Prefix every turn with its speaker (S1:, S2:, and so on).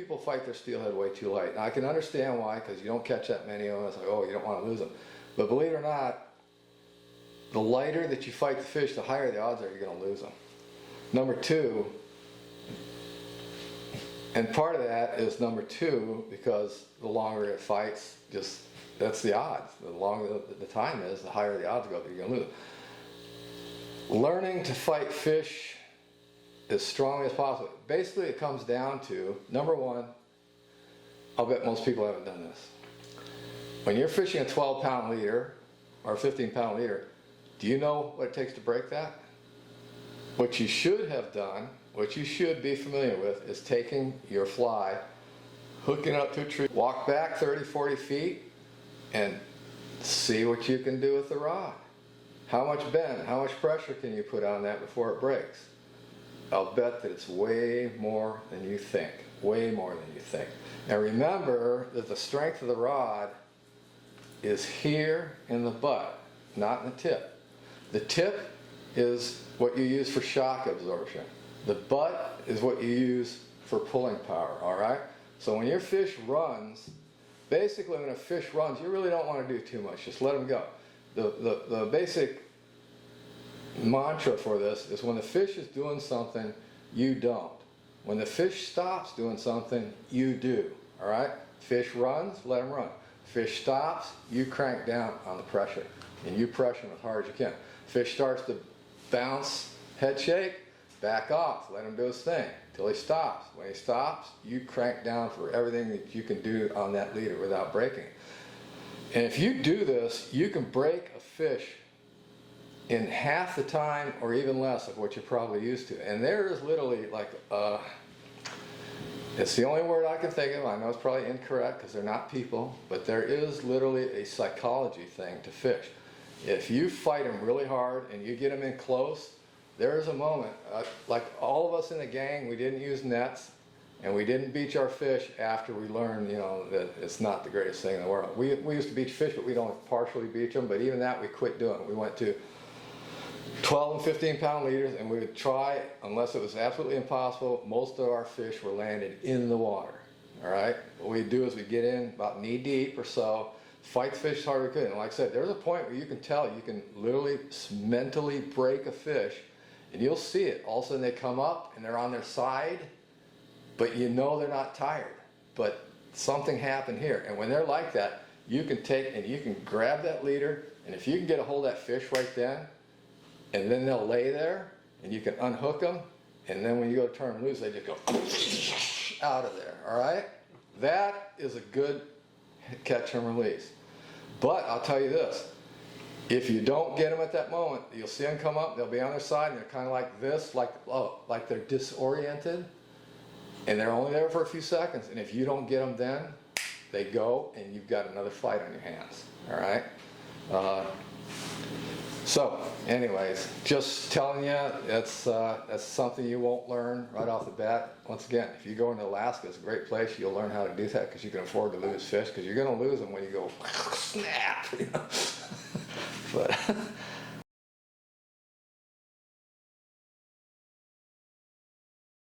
S1: people fight their steelhead way too light. Now I can understand why, because you don't catch that many of them. It's like, oh, you don't want to lose them. But believe it or not, the lighter that you fight the fish, the higher the odds are you're going to lose them. Number two, and part of that is number two, because the longer it fights, just that's the odds. The longer the time is, the higher the odds go that you're going to lose them. Learning to fight fish as strongly as possible. Basically, it comes down to, number one, I'll bet most people haven't done this. When you're fishing a 12-pound leader or a 15-pound leader, do you know what it takes to break that? What you should have done, what you should be familiar with, is taking your fly, hooking up to a tree, walk back 30, 40 feet, and see what you can do with the rod. How much bend, how much pressure can you put on that before it breaks? I'll bet that it's way more than you think. Way more than you think. Now remember that the strength of the rod is here in the butt, not in the tip. The tip is what you use for shock absorption. The butt is what you use for pulling power, all right? So when your fish runs, basically when a fish runs, you really don't want to do too much. Just let him go. The basic mantra for this is when the fish is doing something, you don't. When the fish stops doing something, you do, all right? Fish runs, let him run. Fish stops, you crank down on the pressure, and you pressure him as hard as you can. Fish starts to bounce, head shake, back off, let him do his thing till he stops. When he stops, you crank down for everything that you can do on that leader without breaking. And if you do this, you can break a fish in half the time or even less of what you're probably used to. And there is literally like, it's the only word I can think of. I know it's probably incorrect because they're not people, but there is literally a psychology thing to fish. If you fight them really hard and you get them in close, there is a moment, like all of us in the gang, we didn't use nets and we didn't beach our fish after we learned, you know, that it's not the greatest thing in the world. We used to beach fish, but we don't partially beach them, but even that we quit doing. We went to 12 and 15 pound leaders, and we would try, unless it was absolutely impossible, most of our fish were landed in the water, all right? What we'd do is we'd get in about knee deep or so, fight the fish as hard as we could. And like I said, there's a point where you can tell, you can literally mentally break a fish, and you'll see it. All of a sudden they come up and they're on their side, but you know they're not tired. But something happened here. And when they're like that, you can take and you can grab that leader, and if you can get a hold of that fish right then, and then they'll lay there, and you can unhook them, and then when you go to turn them loose, they just go out of there, all right? That is a good catch and release. But I'll tell you this, if you don't get them at that moment, you'll see them come up, they'll be on their side, and they're kind of like this, like they're disoriented, and they're only there for a few seconds, and if you don't get them then, they go, and you've got another fight on your hands, all right? So, anyways, just telling you, that's something you won't learn right off the bat. Once again, if you go into Alaska, it's a great place. You'll learn how to do that because you can afford to lose fish, because you're going to lose them when you go snap. You know? But